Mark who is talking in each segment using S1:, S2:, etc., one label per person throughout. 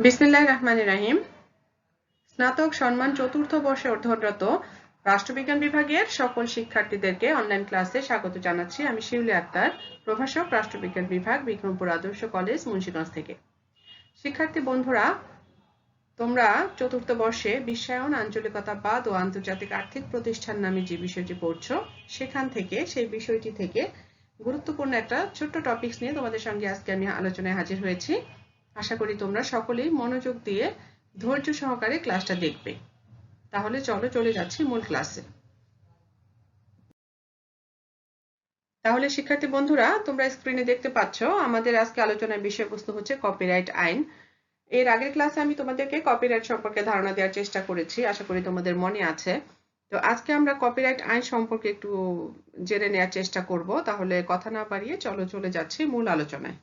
S1: বিসমিল্লাহির রহমানির রহিম। স্নাতক সম্মান চতুর্থ বর্ষে অধ্যয়নরত রাষ্ট্রবিজ্ঞান বিভাগের সকল শিক্ষার্থীদেরকে অনলাইন ক্লাসে স্বাগত জানাচ্ছি। আমি শিউলি আক্তার, প্রভাষক, রাষ্ট্রবিজ্ঞান বিভাগ, বিক্রমপুর আদর্শ কলেজ, মুন্সিগঞ্জ থেকে। শিক্ষার্থী বন্ধুরা, তোমরা চতুর্থ বর্ষে বিশ্বায়ন, আঞ্চলিকতাবাদ ও আন্তর্জাতিক আর্থিক প্রতিষ্ঠান নামে যে বিষয়টি পড়ছো, সেখান থেকে সেই বিষয়টি থেকে গুরুত্বপূর্ণ একটা ছোট্ট টপিকস নিয়ে তোমাদের সঙ্গে আজকে আমি আলোচনায় হাজির হয়েছি। আশা করি তোমরা সকলেই মনোযোগ দিয়ে ধৈর্য সহকারে ক্লাসটা দেখবে। তাহলে চলো চলে যাচ্ছি মূল ক্লাসে। তাহলে শিক্ষার্থী বন্ধুরা, তোমরা স্ক্রিনে দেখতে পাচ্ছ আমাদের আজকে আলোচনার বিষয়বস্তু হচ্ছে কপিরাইট আইন। এর আগের ক্লাসে আমি তোমাদেরকে কপিরাইট সম্পর্কে ধারণা দেওয়ার চেষ্টা করেছি, আশা করি তোমাদের মনে আছে। তো আজকে আমরা কপিরাইট আইন সম্পর্কে একটু জেনে নেওয়ার চেষ্টা করব। তাহলে কথা না বাড়িয়ে চলো চলে যাচ্ছি মূল আলোচনায়।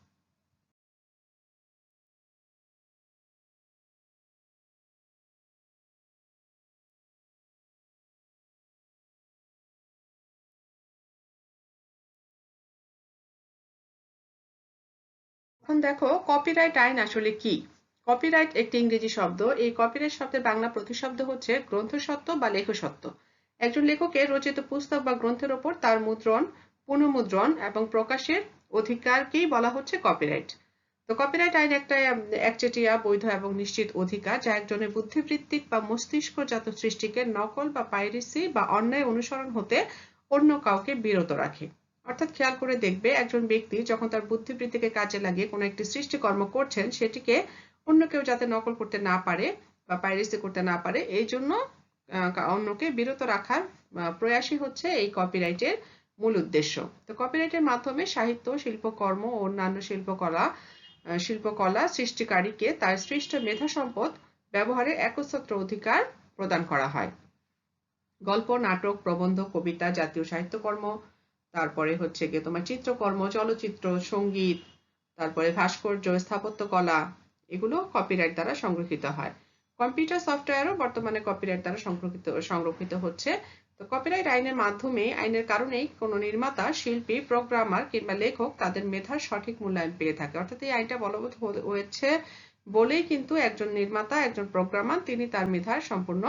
S1: এখন দেখো কপিরাইট আইন আসলে কি। কপিরাইট একটি ইংরেজি শব্দ। এই কপিরাইট শব্দের বাংলা প্রতিশব্দ হচ্ছে গ্রন্থস্বত্ব বা লেখস্বত্ব। একজন লেখকের রচিত পুস্তক বা গ্রন্থের ওপর তার মুদ্রণ, পুনঃমুদ্রণ এবং প্রকাশের অধিকারকেই বলা হচ্ছে কপিরাইট। তো কপিরাইট আইন একটা একচেটিয়া, বৈধ এবং নিশ্চিত অধিকার, যা একজনের বুদ্ধিবৃত্তিক বা মস্তিষ্কজাত সৃষ্টিকে নকল বা পাইরেসি বা অন্যায় অনুসরণ হতে অন্য কাউকে বিরত রাখে। অর্থাৎ খেয়াল করে দেখবে, একজন ব্যক্তি যখন তার বুদ্ধিবৃত্তিকে কাজে লাগিয়ে কোনো একটি সৃষ্টিকর্ম করছেন, সেটিকে অন্য কেউ যাতে নকল করতে না পারে বা পাইরেসি করতে না পারে, এই জন্য অন্যকে বিরত রাখার প্রয়াসই হচ্ছে এই কপিরাইটের মূল উদ্দেশ্য। তো কপিরাইটের মাধ্যমে সাহিত্য, শিল্পকর্ম ও অন্যান্য শিল্পকলা সৃষ্টিকারীকে তার সৃষ্ট মেধা সম্পদ ব্যবহারের একচ্ছত্র অধিকার প্রদান করা হয়। গল্প, নাটক, প্রবন্ধ, কবিতা, জাতীয় সাহিত্যকর্ম, তারপরে হচ্ছে গিয়ে তোমার চিত্রকর্ম, চলচ্চিত্র, সঙ্গীত, তারপরে ভাস্কর্য, স্থাপত্যকলা, এগুলো কপিরাইট দ্বারা সংরক্ষিত হয়। কম্পিউটার সফটওয়্যারও বর্তমানে কপিরাইট দ্বারা সংরক্ষিত হচ্ছে। তো কপিরাইট আইনের মাধ্যমে, আইনের কারণেই কোনো নির্মাতা, শিল্পী, প্রোগ্রামার কিংবা লেখক তাদের মেধার সঠিক মূল্যায়ন পেয়ে থাকে। অর্থাৎ এই আইনটা বলবৎ হয়েছে বলেই কিন্তু একজন নির্মাতা, একজন প্রোগ্রামার, তিনি তার মেধার সম্পূর্ণ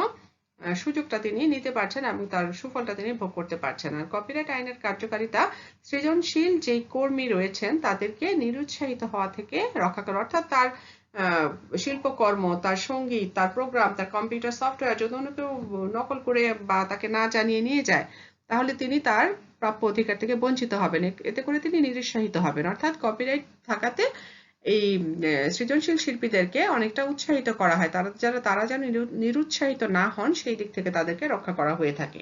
S1: সুযোগটা তিনি নিতে পারছেন এবং তার সুফলটা তিনি ভোগ করতে পারছেন। আর কপিরাইট আইনের কার্যকারিতা সৃজনশীল যেই কর্মী রয়েছেন তাদেরকে নিরুৎসাহিত হওয়া থেকে রক্ষা করে। অর্থাৎ তার শিল্পকর্ম, তার সঙ্গীত, তার প্রোগ্রাম, তার কম্পিউটার সফটওয়্যার যদি অন্য কেউ নকল করে বা তাকে না জানিয়ে নিয়ে যায়, তাহলে তিনি তার প্রাপ্য অধিকার থেকে বঞ্চিত হবেন। এতে করে তিনি নিরুৎসাহিত হবেন। অর্থাৎ কপিরাইট থাকাতে এই সৃজনশীল শিল্পীদেরকে অনেকটা উৎসাহিত করা হয়। তারা যেন নিরুৎসাহিত না হন, সেই দিক থেকে তাদেরকে রক্ষা করা হয়ে থাকে।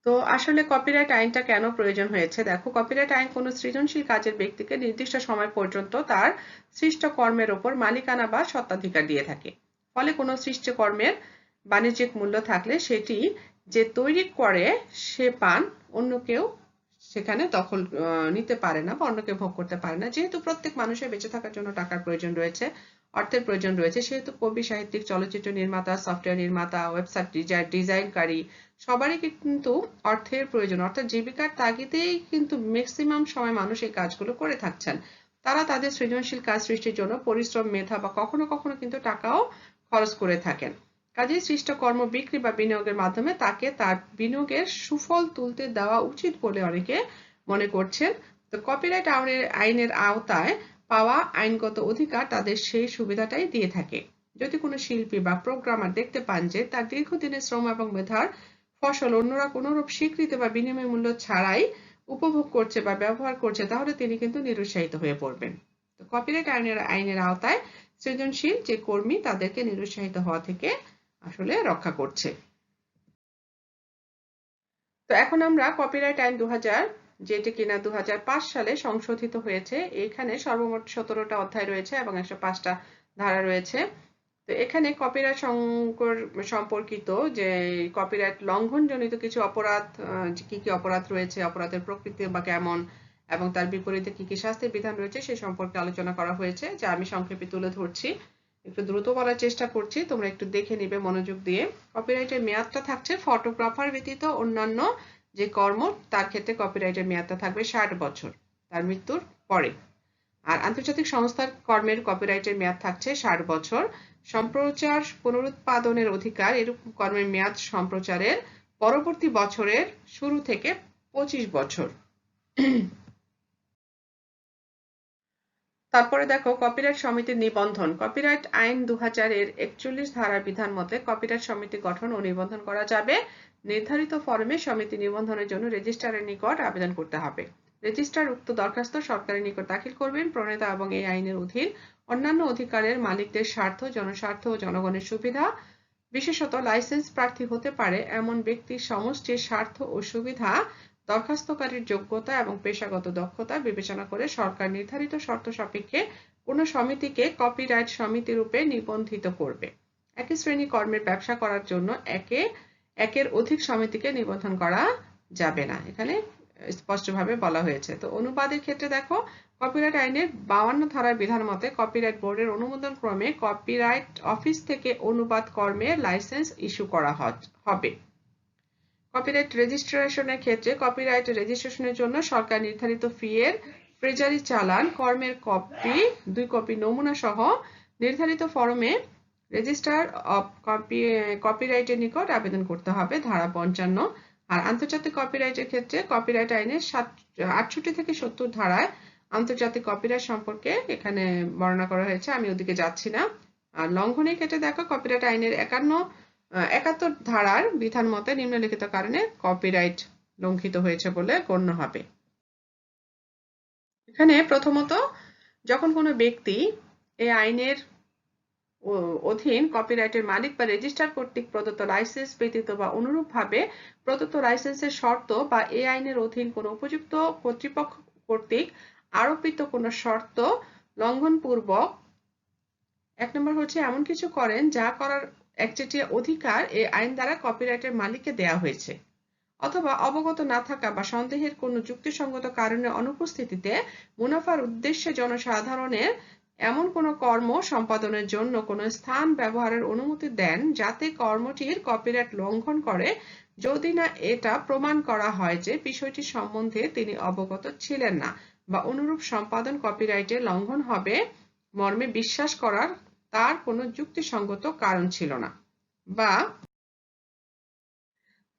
S1: তো আসলে কপিরাইট আইনটা কেন প্রয়োজন হয়েছে? দেখো, কপিরাইট আইন কোনো সৃজনশীল কাজের ব্যক্তিকে নির্দিষ্ট সময় পর্যন্ত তার সৃষ্ট কর্মের ওপর মালিকানা বা স্বত্বাধিকার দিয়ে থাকে। ফলে কোনো সৃষ্ট কর্মের বাণিজ্যিক মূল্য থাকলে সেটি যে তৈরি করে সে পান, অন্য কেউ সেখানে দখল নিতে পারে না বা অন্য কেউ ভোগ করতে পারে না। যেহেতু প্রত্যেক মানুষের বেঁচে থাকার জন্য টাকার প্রয়োজন রয়েছে, অর্থের প্রয়োজন রয়েছে, সেহেতু কবি, সাহিত্যিক, চলচ্চিত্র নির্মাতা, সফটওয়্যার নির্মাতা, ওয়েবসাইট ডিজাইনকারী সবারই কিন্তু অর্থের প্রয়োজন। অর্থাৎ জীবিকার তাগিদেই কিন্তু ম্যাক্সিমাম সময় মানুষ এই কাজগুলো করে থাকছেন। তারা তাদের সৃজনশীল কাজ সৃষ্টির জন্য পরিশ্রম, মেধা বা কখনো কখনো কিন্তু টাকাও খরচ করে থাকেন। কাজেই সৃষ্ট কর্ম বিক্রি বা বিনিয়োগের মাধ্যমে তাকে তার বিনিয়োগের সুফল তুলতে দেওয়া উচিত বলে অনেকে মনে করছেন। তো কপিরাইট আইনের আওতায় পাওয়া আইনগত অধিকার তাদের সেই সুবিধাটাই দিয়ে থাকে। যদি কোনো শিল্পী বা প্রোগ্রামার দেখতে পান যে তার দীর্ঘদিনের শ্রম এবং মেধার ফসল অন্যরা কোনোরূপ স্বীকৃতি বা বিনিময় মূল্য ছাড়াই উপভোগ করছে বা ব্যবহার করছে, তাহলে তিনি কিন্তু নিরুৎসাহিত হয়ে পড়বেন। তো কপিরাইট আইনের আওতায় সৃজনশীল যে কর্মী তাদেরকে নিরুৎসাহিত হওয়া থেকে আসলে রক্ষা করছে। তো এখন আমরা কপিরাইট আইন 2000, যেটি কিনা 2005 সালে সংশোধিত হয়েছে, এখানে সর্বমোট 17টা অধ্যায় রয়েছে এবং 105টা ধারা রয়েছে। তো এখানে কপিরাইট সম্পর্কিত যে কপিরাইট লঙ্ঘনজনিত কিছু অপরাধ, কি কি অপরাধ রয়েছে, অপরাধের প্রকৃতি বা কেমন, এবং তার বিপরীতে কি কি শাস্তির বিধান রয়েছে সে সম্পর্কে আলোচনা করা হয়েছে, যা আমি সংক্ষেপে তুলে ধরছি। একটু দ্রুত বলার চেষ্টা করছি, তোমরা একটু দেখে নিবে মনোযোগ দিয়ে। কপিরাইটের মেয়াদটা থাকছে ফটোগ্রাফার ব্যতীত অন্যান্য যে কর্ম, তার ক্ষেত্রে কপিরাইটের মেয়াদটা থাকবে 60 বছর তার মৃত্যুর পরে। আর আন্তর্জাতিক সংস্থার কর্মের কপিরাইটের মেয়াদ থাকছে 60 বছর। সম্প্রচার পুনরুৎপাদনের অধিকার এরূপ কর্মের মেয়াদ সম্প্রচারের পরবর্তী বছরের শুরু থেকে 25 বছর। তারপরে দেখো কপিরাইট সমিতির নিবন্ধন। কপিরাইট আইন 2000 এর 41 ধারার বিধান মতে কপিরাইট সমিতি গঠন ও নিবন্ধন করা যাবে। নির্ধারিত ফরমে সমিতি নিবন্ধনের জন্য রেজিস্ট্রারের নিকট আবেদন করতে হবে। রেজিস্ট্রার উক্ত দরখাস্ত সরকারের নিকট দাখিল করবেন। প্রণেতা এবং এই আইনের অধীন অন্যান্য অধিকারের মালিকদের স্বার্থ, জনস্বার্থ ও জনগণের সুবিধা, বিশেষত লাইসেন্স প্রার্থী হতে পারে এমন ব্যক্তির সমষ্টির স্বার্থ ও সুবিধা, দরখাস্তকারীর যোগ্যতা এবং পেশাগত দক্ষতা বিবেচনা করে সরকার নির্ধারিত শর্ত সাপেক্ষে কোনো সমিতিকে কপিরাইট সমিতি রূপে নিবন্ধিত করবে। একই শ্রেণী কর্মের ব্যবসা করার জন্য একের অধিক সমিতিকে নিবন্ধন করা যাবে না, এখানে স্পষ্টভাবে বলা হয়েছে। তো অনুবাদের ক্ষেত্রে দেখো কপিরাইট আইনের 52 ধারার বিধান মতে কপিরাইট বোর্ডের অনুমোদন ক্রমে কপিরাইট অফিস থেকে অনুবাদ কর্মের লাইসেন্স ইস্যু করা হবে। কপিরাইট রেজিস্ট্রেশনের ক্ষেত্রে কপিরাইট রেজিস্ট্রেশনের জন্য সরকার নির্ধারিত ফি এর ট্রেজারি চালান, কর্মের কপি, 2 কপি নমুনা সহ নির্ধারিত ফরমে রেজিস্ট্রার অফ কপিরাইটের নিকট আবেদন করতে হবে, ধারা 55। আর আন্তর্জাতিক কপিরাইটের ক্ষেত্রে কপিরাইট আইনের 68 থেকে 70 ধারায় আন্তর্জাতিক কপিরাইট সম্পর্কে এখানে বর্ণনা করা হয়েছে, আমি ওদিকে যাচ্ছি না। আর লঙ্ঘনের ক্ষেত্রে দেখো কপিরাইট আইনের 71 ধারার বিধান মতে নিম্নলিখিত কারণে কপিরাইট লঙ্ঘিত হয়েছে বলে গণ্য হবে। এখানে প্রথমত যখন কোনো ব্যক্তি এই আইনের অধীন কপিরাইটের মালিক বা রেজিস্ট্রার কর্তৃক প্রদত্ত লাইসেন্স ব্যতীত বা অনুরূপভাবে প্রদত্ত লাইসেন্সের শর্ত বা এই আইনের অধীন কোনো উপযুক্ত কর্তৃপক্ষ কর্তৃক আরোপিত কোনো শর্ত লঙ্ঘনপূর্বক 1 নম্বর হচ্ছে এমন কিছু করেন যা করার একচেটিয়া অধিকার এই আইন দ্বারা কপিরাইটের মালিককে দেয়া হয়েছে, অথবা অবগত না থাকা বা সন্দেহের কোনো যুক্তিসঙ্গত কারণের অনুপস্থিতিতে মুনাফার উদ্দেশ্যে জনসাধারণের এমন কোনো কর্ম সম্পাদনের জন্য কোনো স্থান ব্যবহারের অনুমতি দেন যাতে কর্মটির কপিরাইট লঙ্ঘন করে, যদি না এটা প্রমাণ করা হয় যে বিষয়টি সম্বন্ধে তিনি অবগত ছিলেন না বা অনুরূপ সম্পাদন কপিরাইটের লঙ্ঘন হবে মর্মে বিশ্বাস করার তার কোনো যুক্তিসঙ্গত কারণ ছিল না, বা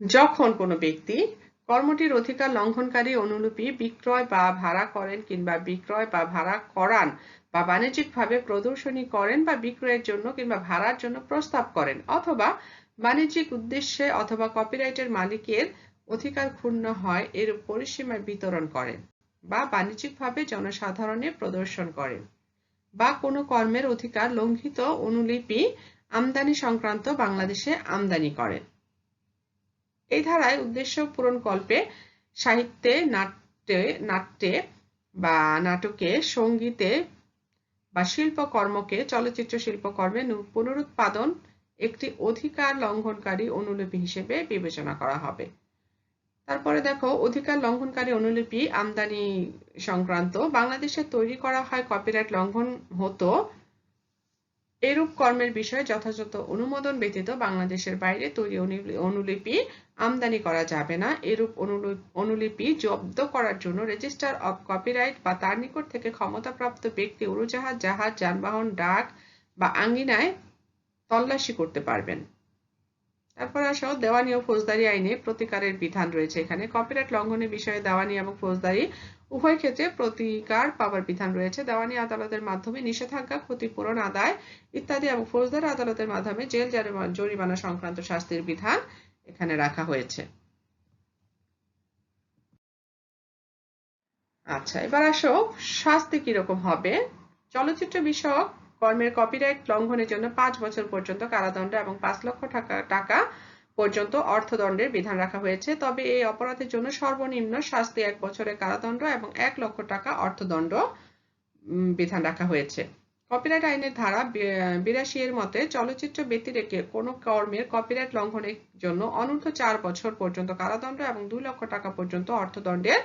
S1: যখন কোনো ব্যক্তি কর্মটির অধিকার লঙ্ঘনকারী অনুলিপি বিক্রয় বা ভাড়া করেন কিংবা বিক্রয় বা ভাড়া করান বা বাণিজ্যিকভাবে প্রদর্শনী করেন বা বিক্রয়ের জন্য কিংবা ভাড়ার জন্য প্রস্তাব করেন, অথবা বাণিজ্যিক উদ্দেশ্যে অথবা কপিরাইটের মালিকের অধিকার ক্ষুণ্ণ হয় এরূপ পরিসীমায় বিতরণ করেন বা বাণিজ্যিকভাবে জনসাধারণে প্রদর্শন করেন, বা কোনো কর্মের অধিকার লঙ্ঘিত অনুলিপি আমদানি সংক্রান্ত বাংলাদেশে আমদানি করেন। এই ধারায় উদ্দেশ্য পূরণকল্পে সাহিত্যে, নাট্যে বা নাটকে, সঙ্গীতে বা শিল্পকর্মকে চলচ্চিত্র শিল্পকর্মে পুনরুৎপাদন একটি অধিকার লঙ্ঘনকারী অনুলিপি হিসেবে বিবেচনা করা হবে। তারপরে দেখো অধিকার লঙ্ঘনকারী অনুলিপি আমদানি সংক্রান্ত বাংলাদেশে তৈরি করা হয় কপিরাইট লঙ্ঘন হতো এরূপ কর্মের বিষয়ে যথাযথ অনুমোদন ব্যতীত বাংলাদেশের বাইরে তৈরি অনুলিপি আমদানি করা যাবে না। এরূপ অনুলিপি জব্দ করার জন্য রেজিস্ট্রার অফ কপিরাইট বা তার নিকট থেকে ক্ষমতাপ্রাপ্ত ব্যক্তি উড়োজাহাজ, জাহাজ, যানবাহন, ডাক বা আঙ্গিনায় তল্লাশি করতে পারবেন। তারপর আসো দেওয়ানি ও ফৌজদারি আইনে প্রতিকারের বিধান রয়েছে। এখানে কপিরাইট লঙ্ঘনের বিষয়ে দেওয়ানি এবং ফৌজদারি উভয় ক্ষেত্রে প্রতিকার পাওয়ার বিধান রয়েছে। দেওয়ানি আদালতের মাধ্যমে নিষেধাজ্ঞা, ক্ষতিপূরণ আদায় ইত্যাদি এবং ফৌজদারি আদালতের মাধ্যমে জেল জরিমানা সংক্রান্ত শাস্তির বিধান এখানে রাখা হয়েছে। আচ্ছা, এবার আসো শাস্তি কিরকম হবে। চলচ্চিত্র বিষয়ক কর্মের কপিরাইট লঙ্ঘনের জন্য 5 বছর পর্যন্ত কারাদণ্ড এবং 5 লক্ষ টাকা পর্যন্ত অর্থদণ্ডের বিধান রাখা হয়েছে। তবে এই অপরাধের জন্য সর্বনিম্ন শাস্তি 1 বছরের কারাদণ্ড এবং 1 লক্ষ টাকা অর্থদণ্ড বিধান রাখা হয়েছে। কপিরাইট আইনের ধারা 82 এর মতে চলচ্চিত্র ব্যতিরেকে কোনো কর্মের কপিরাইট লঙ্ঘনের জন্য অনূর্ধ্ব 4 বছর পর্যন্ত কারাদণ্ড এবং 2 লক্ষ টাকা পর্যন্ত অর্থদণ্ডের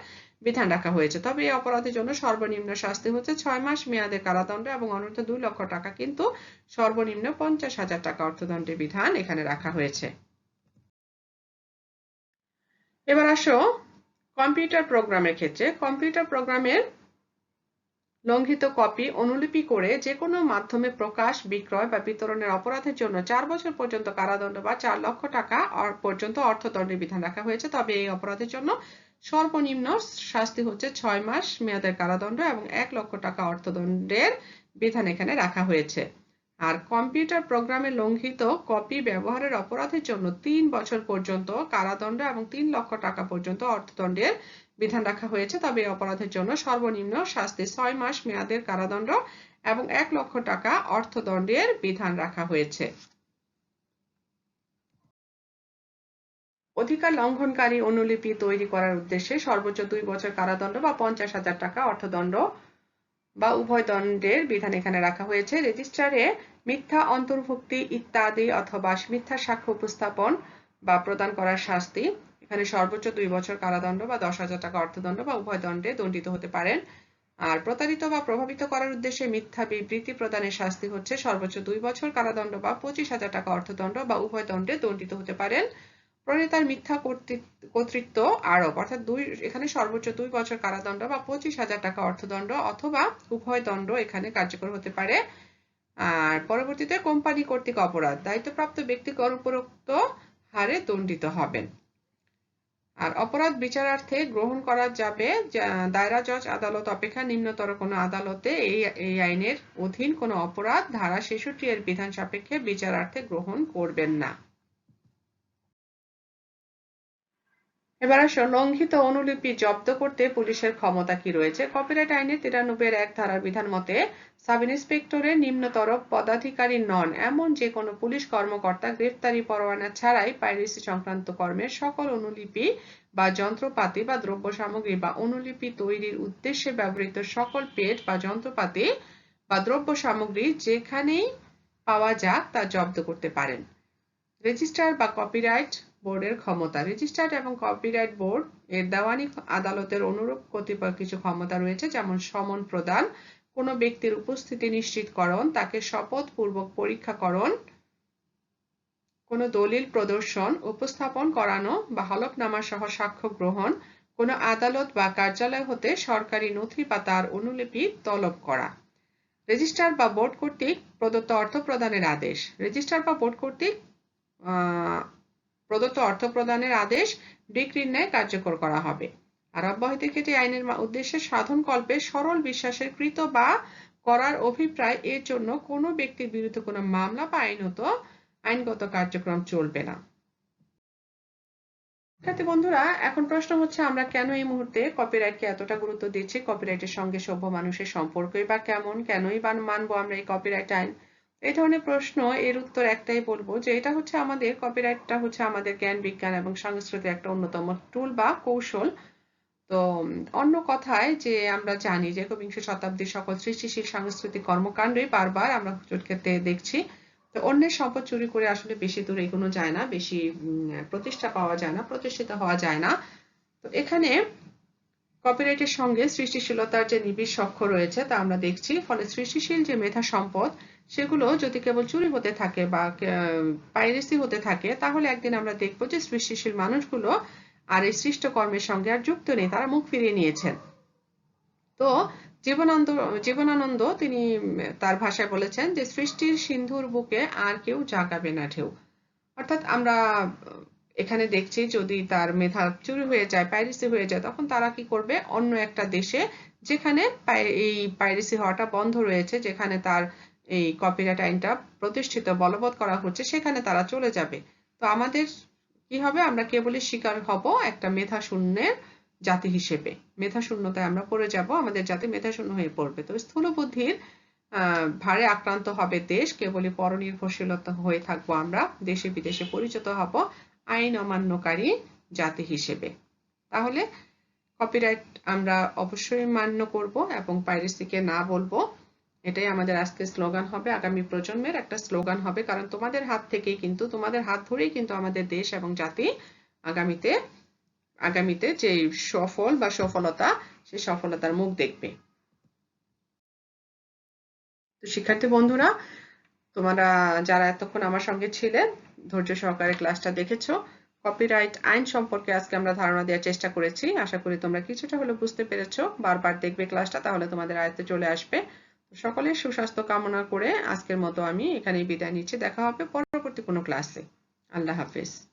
S1: বিধান রাখা হয়েছে। তবে এই অপরাধের জন্য সর্বনিম্ন শাস্তি হচ্ছে 6 মাস মেয়াদের কারাদণ্ড এবং অনূর্ধ্ব 2 লক্ষ টাকা কিন্তু সর্বনিম্ন 50,000 টাকা অর্থদণ্ডের বিধান এখানে রাখা হয়েছে। এবার আসো কম্পিউটার প্রোগ্রামের ক্ষেত্রে। কম্পিউটার প্রোগ্রামের লঙ্ঘিত কপি অনুলিপি করে যে কোনো মাধ্যমে প্রকাশ, বিক্রয় বা বিতরণের অপরাধের জন্য 4 বছর পর্যন্ত কারাদণ্ড বা 4 লক্ষ টাকা পর্যন্ত অর্থদণ্ডের বিধান রাখা হয়েছে। তবে এই অপরাধের জন্য সর্বনিম্ন শাস্তি হচ্ছে 6 মাস মেয়াদের কারাদণ্ড এবং 1 লক্ষ টাকা অর্থদণ্ডের বিধান এখানে রাখা হয়েছে। আর কম্পিউটার প্রোগ্রামে লঙ্ঘিত কপি ব্যবহারের অপরাধের জন্য 3 বছর পর্যন্ত কারাদণ্ড এবং 3 লক্ষ টাকা পর্যন্ত অর্থদণ্ডের বিধান রাখা হয়েছে। তবে এই অপরাধের জন্য সর্বনিম্ন শাস্তি 6 মাস মেয়াদের কারাদণ্ড এবং 1 লক্ষ টাকা অর্থদণ্ডের বিধান রাখা হয়েছে। অধিকার লঙ্ঘনকারী অনুলিপি তৈরি করার উদ্দেশ্যে সর্বোচ্চ 2 বছর কারাদণ্ড বা 50,000 টাকা অর্থদণ্ড বা উভয় দণ্ডের বিধান এখানে রাখা হয়েছে। রেজিস্ট্রারে মিথ্যা অন্তর্ভুক্তি ইত্যাদি অথবা মিথ্যা সাক্ষ্য উপস্থাপন বা প্রদান করার শাস্তি এখানে সর্বোচ্চ 2 বছর কারাদণ্ড বা 10,000 টাকা অর্থদণ্ড বা উভয় দণ্ডে দণ্ডিত হতে পারেন। আর প্রতারিত বা প্রভাবিত করার উদ্দেশ্যে মিথ্যা বিবৃতি প্রদানের শাস্তি হচ্ছে সর্বোচ্চ 2 বছর কারাদণ্ড বা 25,000 টাকা অর্থদণ্ড বা উভয় দণ্ডে দণ্ডিত হতে পারেন। প্রণেতার মিথ্যা কর্তৃত্ব আরোপ অর্থাৎ এখানে সর্বোচ্চ 2 বছর কারাদণ্ড বা 25,000 টাকা অর্থদণ্ড অথবা উভয় দণ্ড এখানে কার্যকর হতে পারে। আর পরবর্তীতে কোম্পানি কর্তৃক অপরাধ দায়িত্বপ্রাপ্ত ব্যক্তি উপরোক্ত হারে দণ্ডিত হবেন। আর অপরাধ বিচারার্থে গ্রহণ করা যাবে দায়রা জজ আদালত অপেক্ষা নিম্নতর কোনো আদালতে এই আইনের অধীন কোনো অপরাধ ধারা 66 এর বিধান সাপেক্ষে বিচারার্থে গ্রহণ করবেন না। এবার আসো লঙ্ঘিত অনুলিপি জব্দ করতে পুলিশের ক্ষমতা কি রয়েছে। কপিরাইট আইনের 93 এর 1 ধারার বিধান মতে সাব ইন্সপেক্টরের নিম্নতর পদাধিকারী নন এমন যে কোনো পুলিশ কর্মকর্তা গ্রেফতারি পরোয়ানা ছাড়াই পাইরেসি সংক্রান্ত কর্মের সকল অনুলিপি বা যন্ত্রপাতি বা দ্রব্য সামগ্রী বা অনুলিপি তৈরির উদ্দেশ্যে ব্যবহৃত সকল পেট বা যন্ত্রপাতি বা দ্রব্য সামগ্রী যেখানেই পাওয়া যাক তা জব্দ করতে পারেন। রেজিস্ট্রার বা কপিরাইট বোর্ডের ক্ষমতা। রেজিস্ট্রার এবং কপিরাইট বোর্ড এর দেওয়ানি আদালতের অনুরূপ কতিপয় কিছু ক্ষমতা রয়েছে, যেমন সমন প্রদান, কোনো ব্যক্তির উপস্থিতি নিশ্চিতকরণ, তাকে শপথপূর্বক পরীক্ষাকরণ, কোনো দলিল প্রদর্শন, উপস্থাপন করানো বা হলফনামা সহ সাক্ষ্য গ্রহণ, কোনো আদালত বা কার্যালয় হতে সরকারি নথি বা তার অনুলিপি তলব করা। রেজিস্ট্রার বা বোর্ড কর্তৃক প্রদত্ত অর্থ প্রদানের আদেশ। রেজিস্ট্রার বা বোর্ড কর্তৃক প্রদত্ত অর্থ প্রদানের আদেশ ডিক্রির ন্যায় কার্যকর করা হবে। আর অব্যাহতি ক্ষেত্রে আইনের উদ্দেশ্যে সাধনকল্পে সরল বিশ্বাসের কৃত বা করার অভিপ্রায় এর জন্য কোনো ব্যক্তির বিরুদ্ধে কোনো মামলা বা আইনগত কার্যক্রম চলবে না। শিক্ষার্থী বন্ধুরা, এখন প্রশ্ন হচ্ছে আমরা কেন এই মুহূর্তে কপিরাইটকে এতটা গুরুত্ব দিচ্ছি, কপিরাইটের সঙ্গে সভ্য মানুষের সম্পর্কই বা কেমন, কেনই বা মানবো আমরা এই কপিরাইট আইন। এই ধরনের প্রশ্ন এর উত্তর একটাই বলবো যে এটা হচ্ছে আমাদের কপিরাইটটা হচ্ছে আমাদের জ্ঞান বিজ্ঞান এবং সংস্কৃতির একটা অন্যতম টুল বা কৌশল। তো অন্য কথায় যে আমরা জানি যে একবিংশ শতাব্দীর সকল সৃষ্টিশীল সাংস্কৃতিক কর্মকাণ্ডই বারবার আমরা ক্ষেত্রে দেখছি। তো অন্যের সম্পদ চুরি করে আসলে বেশি দূর এগোনো যায় না, বেশি প্রতিষ্ঠা পাওয়া যায় না, প্রতিষ্ঠিত হওয়া যায় না। তো এখানে কপিরাইটের সঙ্গে সৃষ্টিশীলতার যে নিবিড় সখ্য রয়েছে তা আমরা দেখছি। ফলে সৃষ্টিশীল যে মেধা সম্পদ সেগুলো যদি কেবল চুরি হতে থাকে বা পাইরেসি হতে থাকে, তাহলে একদিন আমরা দেখবো যে সৃষ্টিশীল মানুষগুলো আর এই সৃষ্ট কর্মের সঙ্গে আর যুক্ত নেই, তারা মুখ ফিরিয়ে নিয়েছেন। তো জীবনানন্দ তিনি তার ভাষায় বলেছেন যে সৃষ্টির সিন্ধুর বুকে আর কেউ জাগাবে না ঢেউ। অর্থাৎ আমরা এখানে দেখছি যদি তার মেধা চুরি হয়ে যায়, পাইরেসি হয়ে যায়, তখন তারা কি করবে, অন্য একটা দেশে যেখানে এই পাইরেসি হওয়াটা বন্ধ রয়েছে, যেখানে তার এই কপিরাইট আইনটা প্রতিষ্ঠিত বলবৎ করা হচ্ছে, সেখানে তারা চলে যাবে। তো আমাদের কি হবে, আমরা কেবলই শিকার হব একটা মেধা শূন্যের জাতি হিসেবে। মেধা শূন্যতায় আমরা পড়ে যাব, আমাদের জাতি মেধা শূন্য হয়ে পড়বে। তো স্থূল বুদ্ধির ভারে আক্রান্ত হবে দেশ, কেবলই পরনির্ভরশীলতা হয়ে থাকবো আমরা, দেশে বিদেশে পরিচিত হব আইন অমান্যকারী জাতি হিসেবে। তাহলে কপিরাইট আমরা অবশ্যই মান্য করব এবং পাইরেসিকে না বলবো। এটাই আমাদের আজকের স্লোগান হবে, আগামী প্রজন্মের একটা স্লোগান হবে, কারণ তোমাদের হাত থেকেই কিন্তু, তোমাদের হাত ধরেই কিন্তু আমাদের দেশ এবং জাতি আগামীতে যে সফল বা সফলতা, সেই সফলতার মুখ দেখবে। তো শিক্ষার্থী বন্ধুরা, তোমরা যারা এতক্ষণ আমার সঙ্গে ছিলেন, ধৈর্য সহকারে ক্লাসটা দেখেছো, কপিরাইট আইন সম্পর্কে আজকে আমরা ধারণা দেওয়ার চেষ্টা করেছি। আশা করি তোমরা কিছুটা হলেও বুঝতে পেরেছো। বারবার দেখবে ক্লাসটা, তাহলে তোমাদের আয়ত্তে চলে আসবে। সকলের সুস্বাস্থ্য কামনা করে আজকের মতো আমি এখানেই বিদায় নিচ্ছি। দেখা হবে পরবর্তী কোনো ক্লাসে। আল্লাহ হাফেজ।